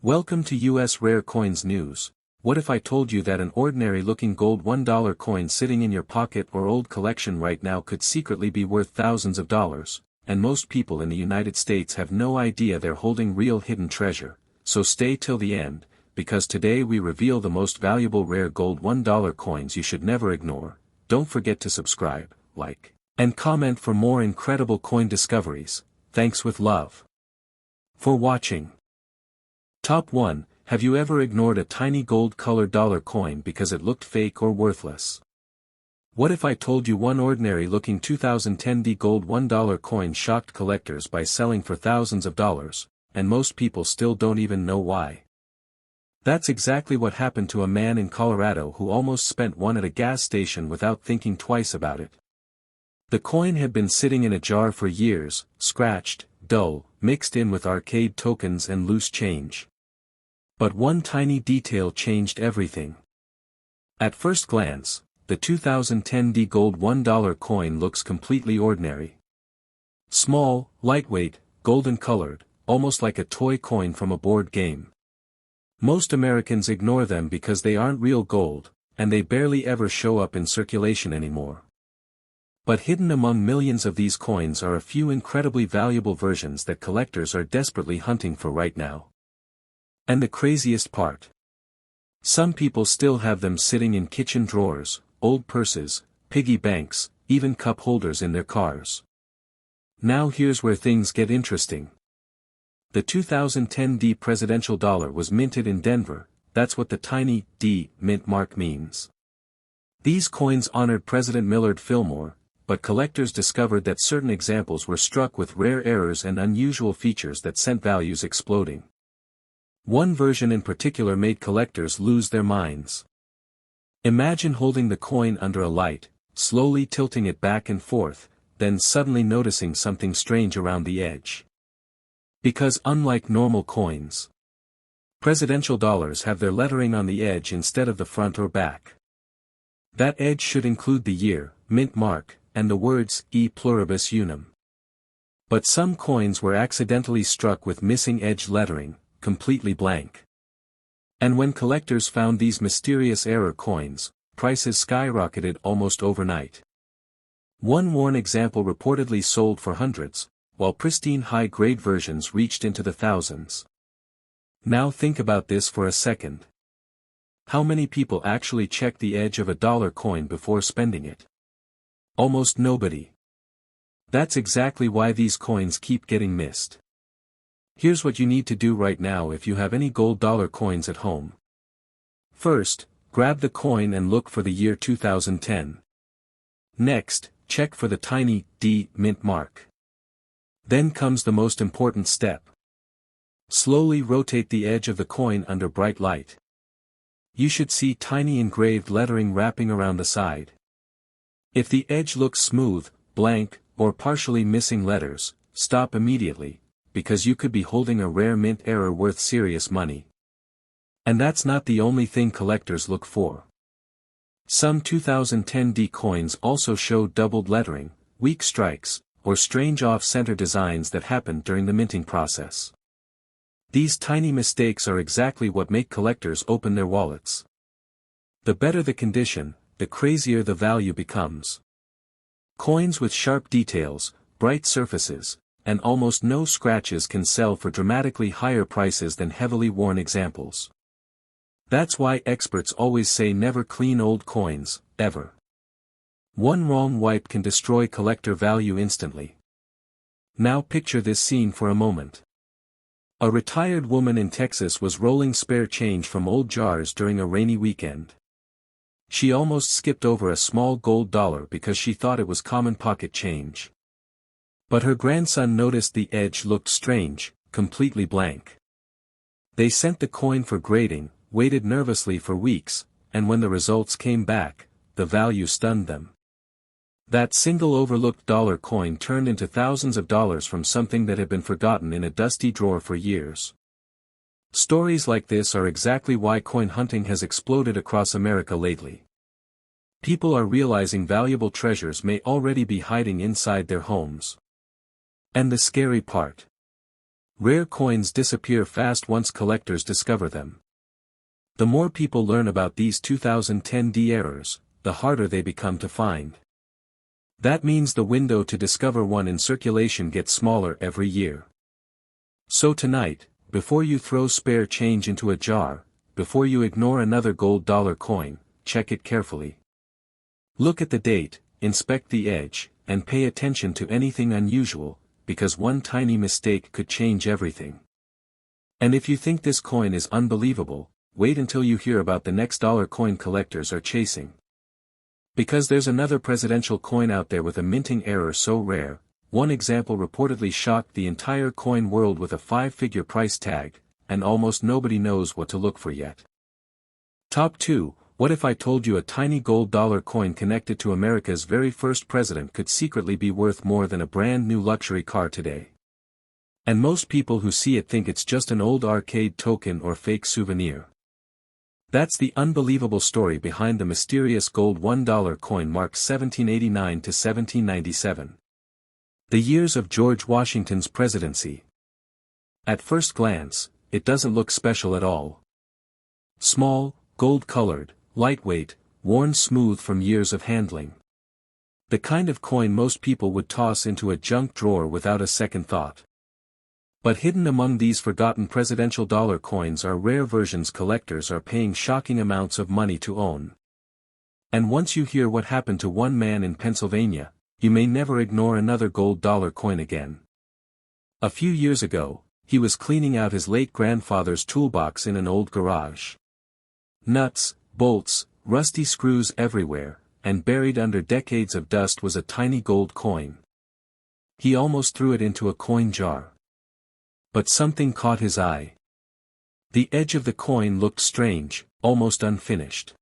Welcome to US Rare Coins News. What if I told you that an ordinary-looking gold $1 coin sitting in your pocket or old collection right now could secretly be worth thousands of dollars, and most people in the United States have no idea they're holding real hidden treasure, so stay till the end, because today we reveal the most valuable rare gold $1 coins you should never ignore. Don't forget to subscribe, like, and comment for more incredible coin discoveries. Thanks with love for watching. Top 1. Have you ever ignored a tiny gold-colored dollar coin because it looked fake or worthless? What if I told you one ordinary-looking 2010 gold $1 coin shocked collectors by selling for thousands of dollars, and most people still don't even know why? That's exactly what happened to a man in Colorado who almost spent one at a gas station without thinking twice about it. The coin had been sitting in a jar for years, scratched, dull, mixed in with arcade tokens and loose change. But one tiny detail changed everything. At first glance, the 2010 gold $1 coin looks completely ordinary. Small, lightweight, golden-colored, almost like a toy coin from a board game. Most Americans ignore them because they aren't real gold, and they barely ever show up in circulation anymore. But hidden among millions of these coins are a few incredibly valuable versions that collectors are desperately hunting for right now. And the craziest part. Some people still have them sitting in kitchen drawers, old purses, piggy banks, even cup holders in their cars. Now here's where things get interesting. The 2010 presidential dollar was minted in Denver. That's what the tiny D mint mark means. These coins honored President Millard Fillmore, but collectors discovered that certain examples were struck with rare errors and unusual features that sent values exploding. One version in particular made collectors lose their minds. Imagine holding the coin under a light, slowly tilting it back and forth, then suddenly noticing something strange around the edge. Because unlike normal coins, presidential dollars have their lettering on the edge instead of the front or back. That edge should include the year, mint mark, and the words E pluribus unum. But some coins were accidentally struck with missing edge lettering, completely blank. And when collectors found these mysterious error coins, prices skyrocketed almost overnight. One worn example reportedly sold for hundreds, while pristine high-grade versions reached into the thousands. Now think about this for a second. How many people actually check the edge of a dollar coin before spending it? Almost nobody. That's exactly why these coins keep getting missed. Here's what you need to do right now if you have any gold dollar coins at home. First, grab the coin and look for the year 2010. Next, check for the tiny D mint mark. Then comes the most important step. Slowly rotate the edge of the coin under bright light. You should see tiny engraved lettering wrapping around the side. If the edge looks smooth, blank, or partially missing letters, stop immediately, because you could be holding a rare mint error worth serious money. And that's not the only thing collectors look for. Some 2010 coins also show doubled lettering, weak strikes, or strange off-center designs that happened during the minting process. These tiny mistakes are exactly what make collectors open their wallets. The better the condition, the crazier the value becomes. Coins with sharp details, bright surfaces, and almost no scratches can sell for dramatically higher prices than heavily worn examples. That's why experts always say never clean old coins, ever. One wrong wipe can destroy collector value instantly. Now picture this scene for a moment. A retired woman in Texas was rolling spare change from old jars during a rainy weekend. She almost skipped over a small gold dollar because she thought it was common pocket change. But her grandson noticed the edge looked strange, completely blank. They sent the coin for grading, waited nervously for weeks, and when the results came back, the value stunned them. That single overlooked dollar coin turned into thousands of dollars from something that had been forgotten in a dusty drawer for years. Stories like this are exactly why coin hunting has exploded across America lately. People are realizing valuable treasures may already be hiding inside their homes. And the scary part. Rare coins disappear fast once collectors discover them. The more people learn about these 2010D errors, the harder they become to find. That means the window to discover one in circulation gets smaller every year. So tonight, before you throw spare change into a jar, before you ignore another gold dollar coin, check it carefully. Look at the date, inspect the edge, and pay attention to anything unusual, because one tiny mistake could change everything. And if you think this coin is unbelievable, wait until you hear about the next dollar coin collectors are chasing. Because there's another presidential coin out there with a minting error so rare, one example reportedly shocked the entire coin world with a 5-figure price tag, and almost nobody knows what to look for yet. Top 2. What if I told you a tiny gold dollar coin connected to America's very first president could secretly be worth more than a brand new luxury car today? And most people who see it think it's just an old arcade token or fake souvenir. That's the unbelievable story behind the mysterious gold $1 coin marked 1789 to 1797. The years of George Washington's presidency. At first glance, it doesn't look special at all. Small, gold-colored, lightweight, worn smooth from years of handling. The kind of coin most people would toss into a junk drawer without a second thought. But hidden among these forgotten presidential dollar coins are rare versions collectors are paying shocking amounts of money to own. And once you hear what happened to one man in Pennsylvania, you may never ignore another gold dollar coin again. A few years ago, he was cleaning out his late grandfather's toolbox in an old garage. Nuts, bolts, rusty screws everywhere, and buried under decades of dust was a tiny gold coin. He almost threw it into a coin jar. But something caught his eye. The edge of the coin looked strange, almost unfinished.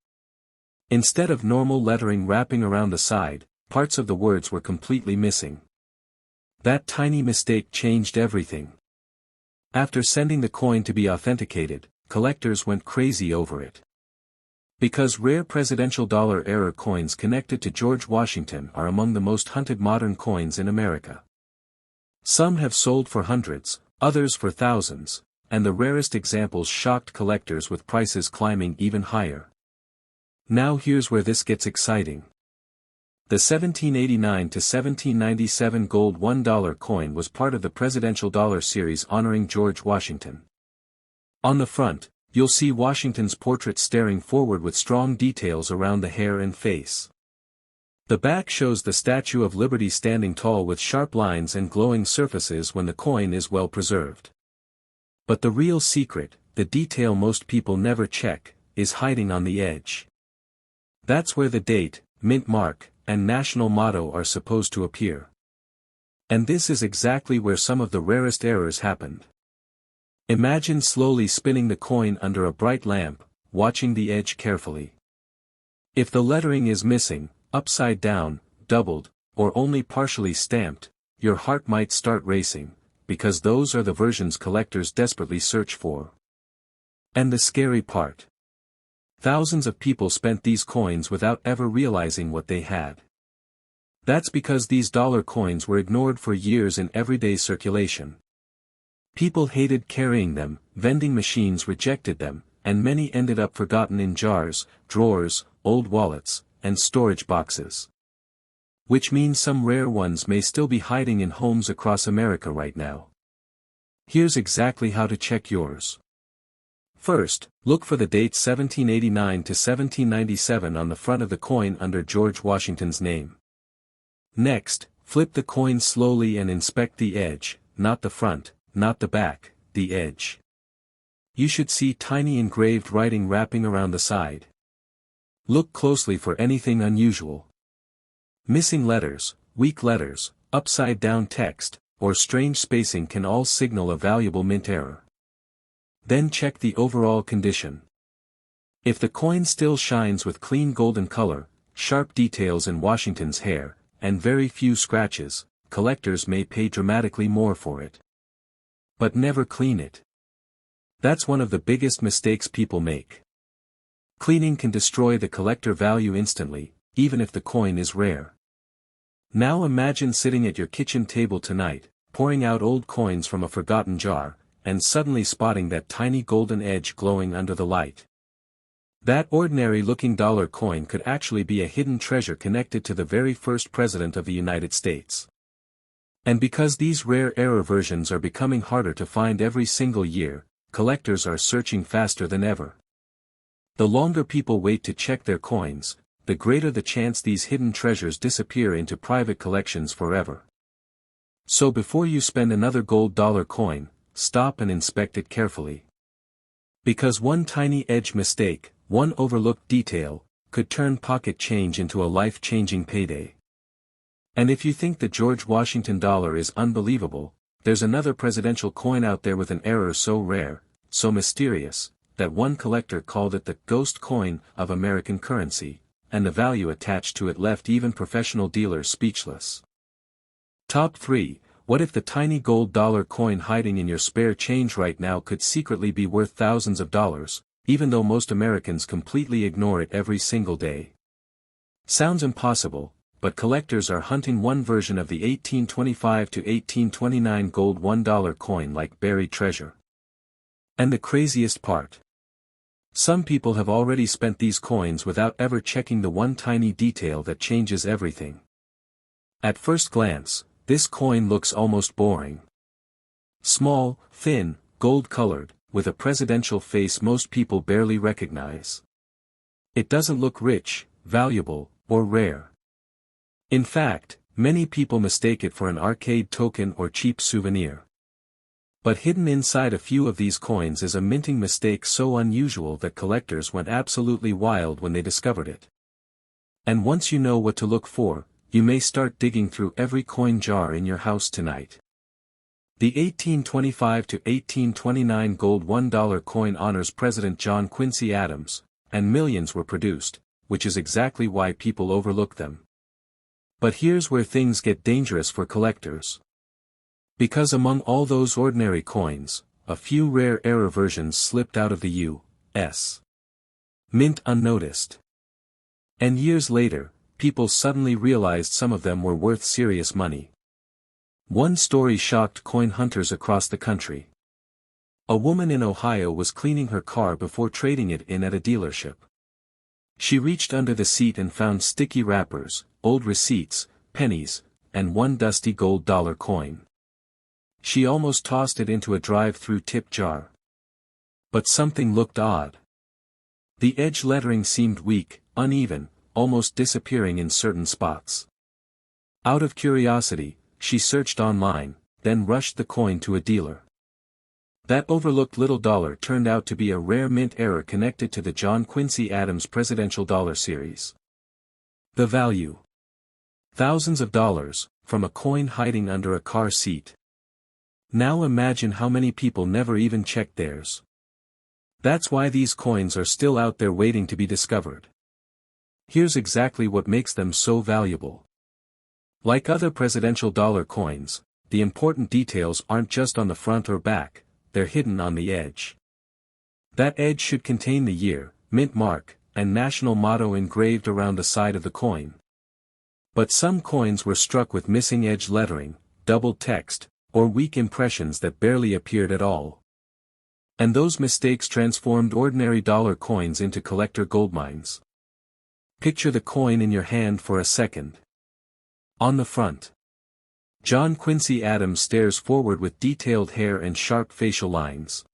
Instead of normal lettering wrapping around the side, parts of the words were completely missing. That tiny mistake changed everything. After sending the coin to be authenticated, collectors went crazy over it. Because rare presidential dollar error coins connected to George Washington are among the most hunted modern coins in America. Some have sold for hundreds, others for thousands, and the rarest examples shocked collectors with prices climbing even higher. Now here's where this gets exciting. The 1789 to 1797 gold $1 coin was part of the presidential dollar series honoring George Washington. On the front, you'll see Washington's portrait staring forward with strong details around the hair and face. The back shows the Statue of Liberty standing tall with sharp lines and glowing surfaces when the coin is well preserved. But the real secret, the detail most people never check, is hiding on the edge. That's where the date, mint mark, and national motto are supposed to appear. And this is exactly where some of the rarest errors happened. Imagine slowly spinning the coin under a bright lamp, watching the edge carefully. If the lettering is missing, upside down, doubled, or only partially stamped, your heart might start racing, because those are the versions collectors desperately search for. And the scary part. Thousands of people spent these coins without ever realizing what they had. That's because these dollar coins were ignored for years in everyday circulation. People hated carrying them, vending machines rejected them, and many ended up forgotten in jars, drawers, old wallets, and storage boxes. Which means some rare ones may still be hiding in homes across America right now. Here's exactly how to check yours. First, look for the date 1789 to 1797 on the front of the coin under George Washington's name. Next, flip the coin slowly and inspect the edge, not the front, not the back, the edge. You should see tiny engraved writing wrapping around the side. Look closely for anything unusual. Missing letters, weak letters, upside-down text, or strange spacing can all signal a valuable mint error. Then check the overall condition. If the coin still shines with clean golden color, sharp details in Washington's hair, and very few scratches, collectors may pay dramatically more for it. But never clean it. That's one of the biggest mistakes people make. Cleaning can destroy the collector value instantly, even if the coin is rare. Now imagine sitting at your kitchen table tonight, pouring out old coins from a forgotten jar, and suddenly spotting that tiny golden edge glowing under the light. That ordinary-looking dollar coin could actually be a hidden treasure connected to the very first president of the United States. And because these rare error versions are becoming harder to find every single year, collectors are searching faster than ever. The longer people wait to check their coins, the greater the chance these hidden treasures disappear into private collections forever. So before you spend another gold dollar coin, stop and inspect it carefully. Because one tiny edge mistake, one overlooked detail, could turn pocket change into a life-changing payday. And if you think the George Washington dollar is unbelievable, there's another presidential coin out there with an error so rare, so mysterious, that one collector called it the ghost coin of American currency, and the value attached to it left even professional dealers speechless. Top 3. What if the tiny gold dollar coin hiding in your spare change right now could secretly be worth thousands of dollars, even though most Americans completely ignore it every single day? Sounds impossible, but collectors are hunting one version of the 1825 to 1829 gold $1 coin like buried treasure. And the craziest part. Some people have already spent these coins without ever checking the one tiny detail that changes everything. At first glance, this coin looks almost boring. Small, thin, gold-colored, with a presidential face most people barely recognize. It doesn't look rich, valuable, or rare. In fact, many people mistake it for an arcade token or cheap souvenir. But hidden inside a few of these coins is a minting mistake so unusual that collectors went absolutely wild when they discovered it. And once you know what to look for, you may start digging through every coin jar in your house tonight. The 1825 to 1829 gold $1 coin honors President John Quincy Adams, and millions were produced, which is exactly why people overlook them. But here's where things get dangerous for collectors. Because among all those ordinary coins, a few rare error versions slipped out of the U.S. Mint unnoticed. And years later, people suddenly realized some of them were worth serious money. One story shocked coin hunters across the country. A woman in Ohio was cleaning her car before trading it in at a dealership. She reached under the seat and found sticky wrappers, old receipts, pennies, and one dusty gold dollar coin. She almost tossed it into a drive-through tip jar. But something looked odd. The edge lettering seemed weak, uneven, almost disappearing in certain spots. Out of curiosity, she searched online, then rushed the coin to a dealer. That overlooked little dollar turned out to be a rare mint error connected to the John Quincy Adams Presidential Dollar Series. The value: thousands of dollars, from a coin hiding under a car seat. Now imagine how many people never even checked theirs. That's why these coins are still out there waiting to be discovered. Here's exactly what makes them so valuable. Like other presidential dollar coins, the important details aren't just on the front or back, they're hidden on the edge. That edge should contain the year, mint mark, and national motto engraved around the side of the coin. But some coins were struck with missing edge lettering, doubled text, or weak impressions that barely appeared at all. And those mistakes transformed ordinary dollar coins into collector goldmines. Picture the coin in your hand for a second. On the front, John Quincy Adams stares forward with detailed hair and sharp facial lines.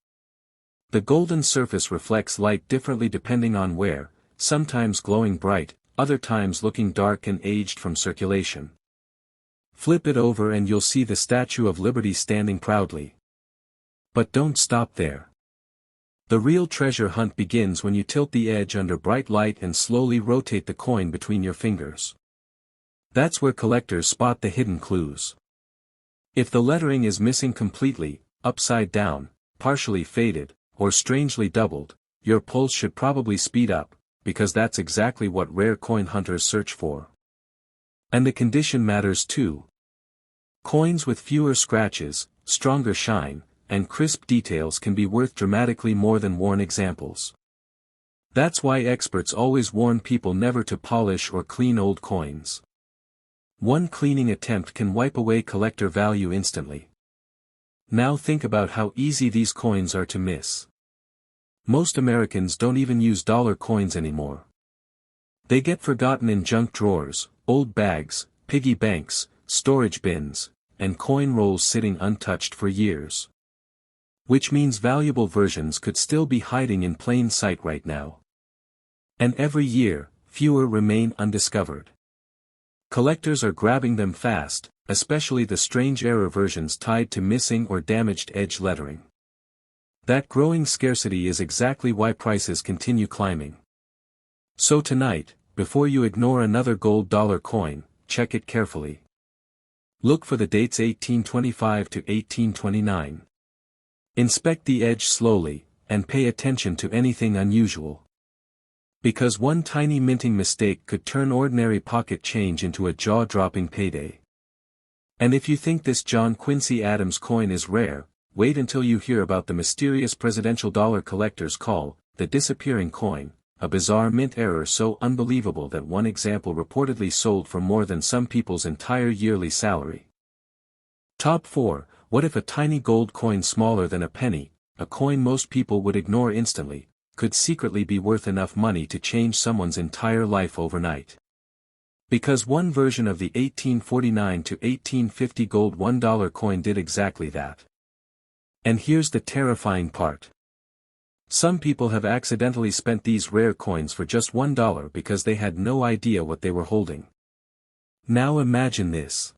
The golden surface reflects light differently depending on where, sometimes glowing bright, other times looking dark and aged from circulation. Flip it over and you'll see the Statue of Liberty standing proudly. But don't stop there. The real treasure hunt begins when you tilt the edge under bright light and slowly rotate the coin between your fingers. That's where collectors spot the hidden clues. If the lettering is missing completely, upside down, partially faded, or strangely doubled, your pulse should probably speed up, because that's exactly what rare coin hunters search for. And the condition matters too. Coins with fewer scratches, stronger shine, and crisp details can be worth dramatically more than worn examples. That's why experts always warn people never to polish or clean old coins. One cleaning attempt can wipe away collector value instantly. Now think about how easy these coins are to miss. Most Americans don't even use dollar coins anymore. They get forgotten in junk drawers, old bags, piggy banks, storage bins, and coin rolls sitting untouched for years. Which means valuable versions could still be hiding in plain sight right now. And every year, fewer remain undiscovered. Collectors are grabbing them fast, especially the strange error versions tied to missing or damaged edge lettering. That growing scarcity is exactly why prices continue climbing. So tonight, before you ignore another gold dollar coin, check it carefully. Look for the dates 1825 to 1829. Inspect the edge slowly, and pay attention to anything unusual. Because one tiny minting mistake could turn ordinary pocket change into a jaw-dropping payday. And if you think this John Quincy Adams coin is rare, wait until you hear about the mysterious presidential dollar collector's call, the disappearing coin, a bizarre mint error so unbelievable that one example reportedly sold for more than some people's entire yearly salary. Top 4. What if a tiny gold coin smaller than a penny, a coin most people would ignore instantly, could secretly be worth enough money to change someone's entire life overnight? Because one version of the 1849 to 1850 gold $1 coin did exactly that. And here's the terrifying part. Some people have accidentally spent these rare coins for just $1 because they had no idea what they were holding. Now imagine this.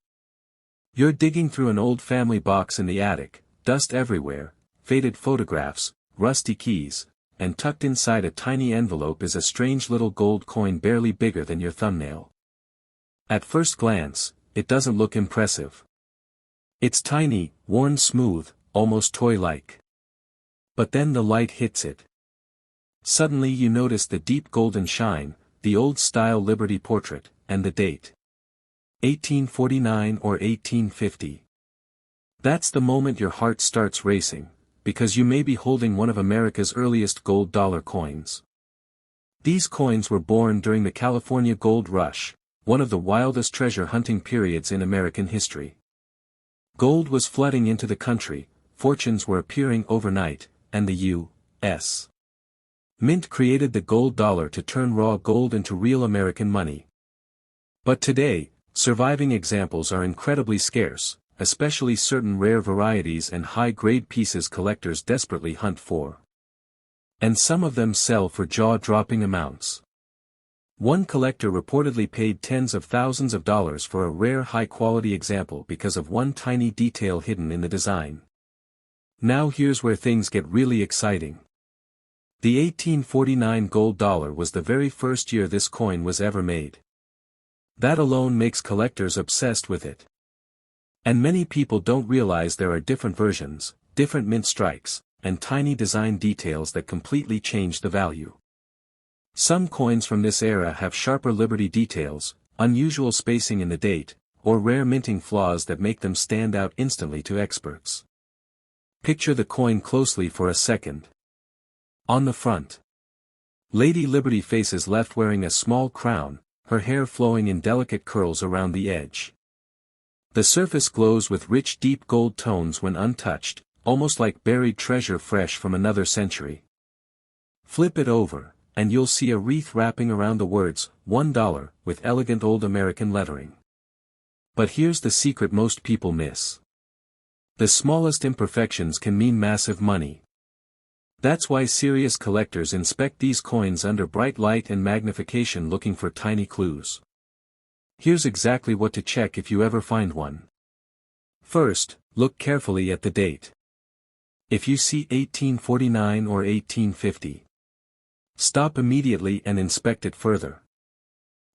You're digging through an old family box in the attic, dust everywhere, faded photographs, rusty keys, and tucked inside a tiny envelope is a strange little gold coin barely bigger than your thumbnail. At first glance, it doesn't look impressive. It's tiny, worn smooth, almost toy-like. But then the light hits it. Suddenly you notice the deep golden shine, the old-style Liberty portrait, and the date. 1849 or 1850. That's the moment your heart starts racing, because you may be holding one of America's earliest gold dollar coins. These coins were born during the California Gold Rush, one of the wildest treasure hunting periods in American history. Gold was flooding into the country, fortunes were appearing overnight, and the U.S. Mint created the gold dollar to turn raw gold into real American money. But today, surviving examples are incredibly scarce, especially certain rare varieties and high-grade pieces collectors desperately hunt for. And some of them sell for jaw-dropping amounts. One collector reportedly paid tens of thousands of dollars for a rare high-quality example because of one tiny detail hidden in the design. Now here's where things get really exciting. The 1849 gold dollar was the very first year this coin was ever made. That alone makes collectors obsessed with it. And many people don't realize there are different versions, different mint strikes, and tiny design details that completely change the value. Some coins from this era have sharper Liberty details, unusual spacing in the date, or rare minting flaws that make them stand out instantly to experts. Picture the coin closely for a second. On the front, Lady Liberty faces left wearing a small crown, her hair flowing in delicate curls around the edge. The surface glows with rich deep gold tones when untouched, almost like buried treasure fresh from another century. Flip it over, and you'll see a wreath wrapping around the words, $1, with elegant old American lettering. But here's the secret most people miss. The smallest imperfections can mean massive money. That's why serious collectors inspect these coins under bright light and magnification looking for tiny clues. Here's exactly what to check if you ever find one. First, look carefully at the date. If you see 1849 or 1850, stop immediately and inspect it further.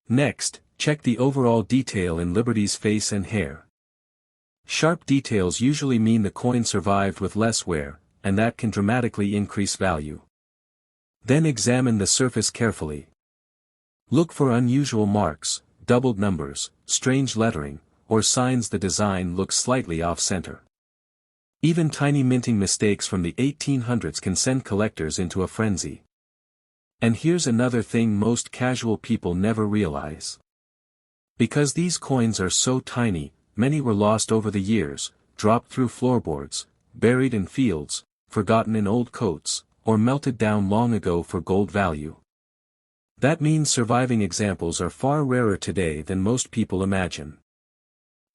Next, check the overall detail in Liberty's face and hair. Sharp details usually mean the coin survived with less wear, and that can dramatically increase value. Then examine the surface carefully. Look for unusual marks, doubled numbers, strange lettering, or signs the design looks slightly off-center. Even tiny minting mistakes from the 1800s can send collectors into a frenzy. And here's another thing most casual people never realize. Because these coins are so tiny, many were lost over the years, dropped through floorboards, buried in fields, forgotten in old coats, or melted down long ago for gold value. That means surviving examples are far rarer today than most people imagine.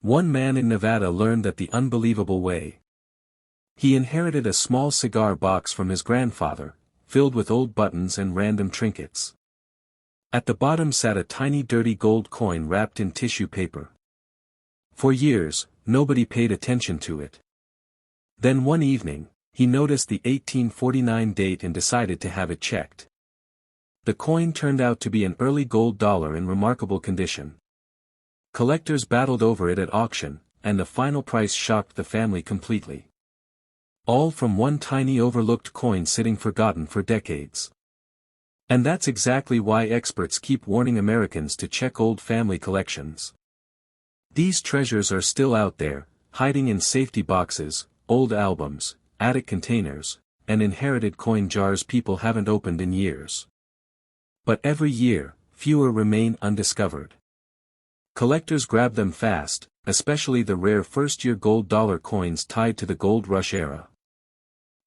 One man in Nevada learned that the unbelievable way. He inherited a small cigar box from his grandfather, filled with old buttons and random trinkets. At the bottom sat a tiny dirty gold coin wrapped in tissue paper. For years, nobody paid attention to it. Then one evening, he noticed the 1849 date and decided to have it checked. The coin turned out to be an early gold dollar in remarkable condition. Collectors battled over it at auction, and the final price shocked the family completely. All from one tiny overlooked coin sitting forgotten for decades. And that's exactly why experts keep warning Americans to check old family collections. These treasures are still out there, hiding in safety boxes, old albums, attic containers, and inherited coin jars people haven't opened in years. But every year, fewer remain undiscovered. Collectors grab them fast, especially the rare first-year gold dollar coins tied to the gold rush era.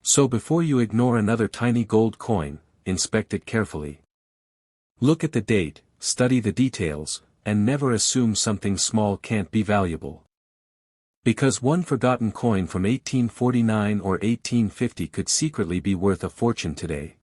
So before you ignore another tiny gold coin, inspect it carefully. Look at the date, study the details, and never assume something small can't be valuable. Because one forgotten coin from 1849 or 1850 could secretly be worth a fortune today.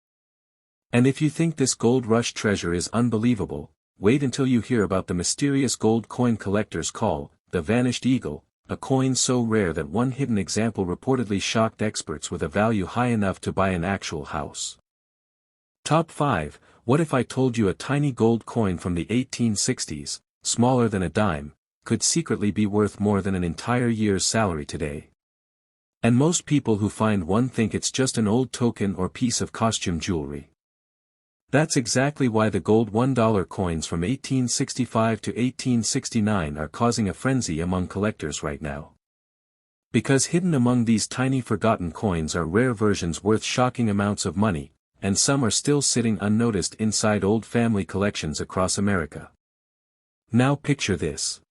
And if you think this gold rush treasure is unbelievable, wait until you hear about the mysterious gold coin collectors call, the Vanished Eagle, a coin so rare that one hidden example reportedly shocked experts with a value high enough to buy an actual house. Top 5, what if I told you a tiny gold coin from the 1860s, smaller than a dime, could secretly be worth more than an entire year's salary today? And most people who find one think it's just an old token or piece of costume jewelry. That's exactly why the gold $1 coins from 1865 to 1869 are causing a frenzy among collectors right now. Because hidden among these tiny forgotten coins are rare versions worth shocking amounts of money, and some are still sitting unnoticed inside old family collections across America. Now picture this.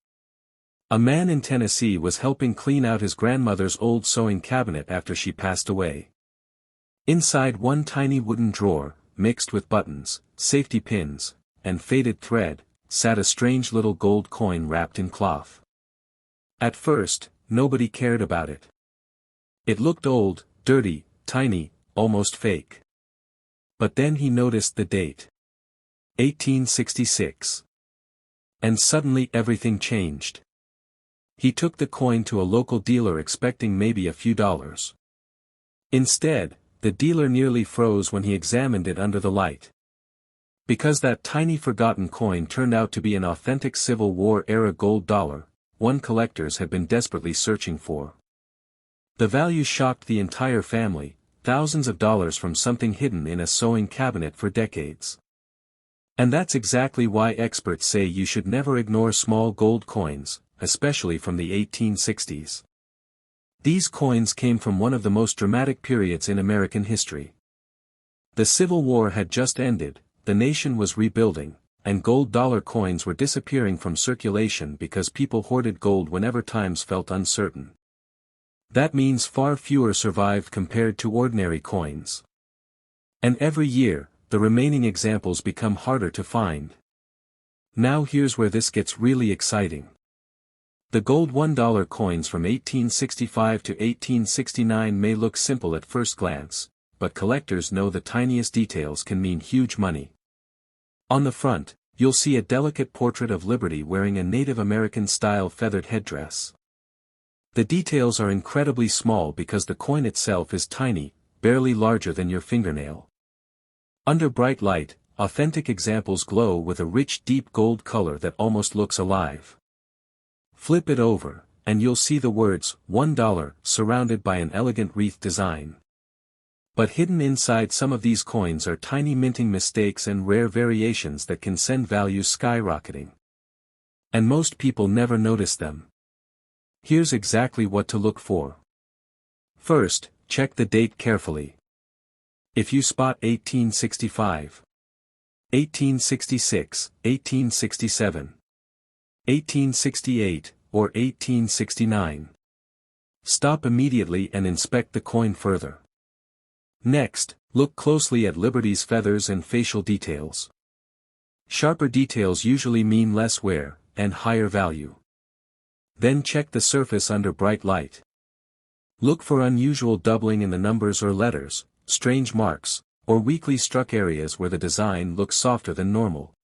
A man in Tennessee was helping clean out his grandmother's old sewing cabinet after she passed away. Inside one tiny wooden drawer, mixed with buttons, safety pins, and faded thread, sat a strange little gold coin wrapped in cloth. At first, nobody cared about it. It looked old, dirty, tiny, almost fake. But then he noticed the date. 1866. And suddenly everything changed. He took the coin to a local dealer expecting maybe a few dollars. Instead, the dealer nearly froze when he examined it under the light. Because that tiny forgotten coin turned out to be an authentic Civil War-era gold dollar, one collectors had been desperately searching for. The value shocked the entire family, thousands of dollars from something hidden in a sewing cabinet for decades. And that's exactly why experts say you should never ignore small gold coins, especially from the 1860s. These coins came from one of the most dramatic periods in American history. The Civil War had just ended, the nation was rebuilding, and gold dollar coins were disappearing from circulation because people hoarded gold whenever times felt uncertain. That means far fewer survived compared to ordinary coins. And every year, the remaining examples become harder to find. Now here's where this gets really exciting. The gold $1 coins from 1865 to 1869 may look simple at first glance, but collectors know the tiniest details can mean huge money. On the front, you'll see a delicate portrait of Liberty wearing a Native American-style feathered headdress. The details are incredibly small because the coin itself is tiny, barely larger than your fingernail. Under bright light, authentic examples glow with a rich deep gold color that almost looks alive. Flip it over, and you'll see the words, $1, surrounded by an elegant wreath design. But hidden inside some of these coins are tiny minting mistakes and rare variations that can send values skyrocketing. And most people never notice them. Here's exactly what to look for. First, check the date carefully. If you spot 1865, 1866, 1867, 1868, or 1869, Stop immediately and inspect the coin further. Next, look closely at Liberty's feathers and facial details. Sharper details usually mean less wear, and higher value. Then check the surface under bright light. Look for unusual doubling in the numbers or letters, strange marks, or weakly struck areas where the design looks softer than normal.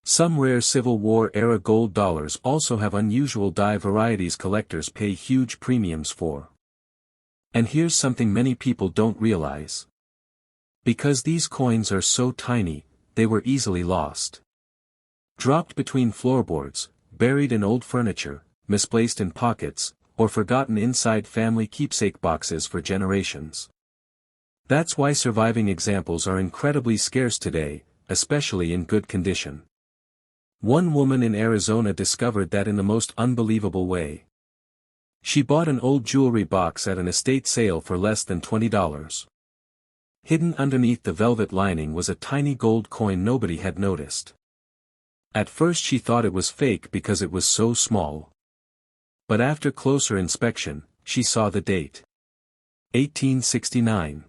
Some rare Civil War-era gold dollars also have unusual die varieties collectors pay huge premiums for. And here's something many people don't realize. Because these coins are so tiny, they were easily lost. Dropped between floorboards, buried in old furniture, misplaced in pockets, or forgotten inside family keepsake boxes for generations. That's why surviving examples are incredibly scarce today, especially in good condition. One woman in Arizona discovered that in the most unbelievable way. She bought an old jewelry box at an estate sale for less than $20. Hidden underneath the velvet lining was a tiny gold coin nobody had noticed. At first she thought it was fake because it was so small. But after closer inspection, she saw the date. 1869.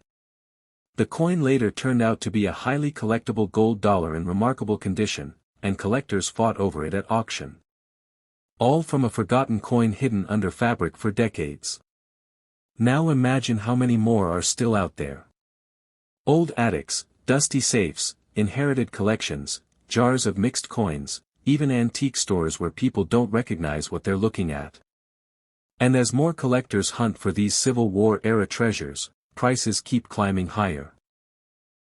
The coin later turned out to be a highly collectible gold dollar in remarkable condition, and collectors fought over it at auction. All from a forgotten coin hidden under fabric for decades. Now imagine how many more are still out there. Old attics, dusty safes, inherited collections, jars of mixed coins, even antique stores where people don't recognize what they're looking at. And as more collectors hunt for these Civil War-era treasures, prices keep climbing higher.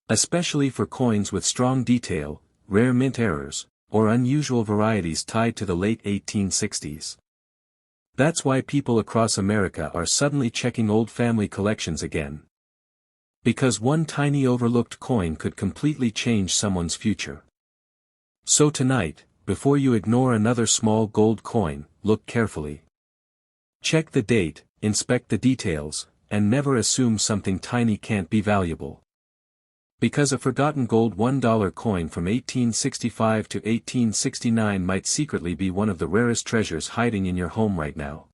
Especially for coins with strong detail, rare mint errors, or unusual varieties tied to the late 1860s. That's why people across America are suddenly checking old family collections again. Because one tiny overlooked coin could completely change someone's future. So tonight, before you ignore another small gold coin, look carefully. Check the date, inspect the details, and never assume something tiny can't be valuable. Because a forgotten gold $1 coin from 1865 to 1869 might secretly be one of the rarest treasures hiding in your home right now.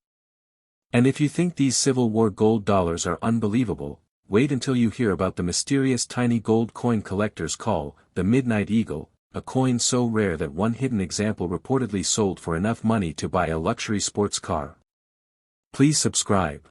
And if you think these Civil War gold dollars are unbelievable, wait until you hear about the mysterious tiny gold coin collectors call the Midnight Eagle, a coin so rare that one hidden example reportedly sold for enough money to buy a luxury sports car. Please subscribe.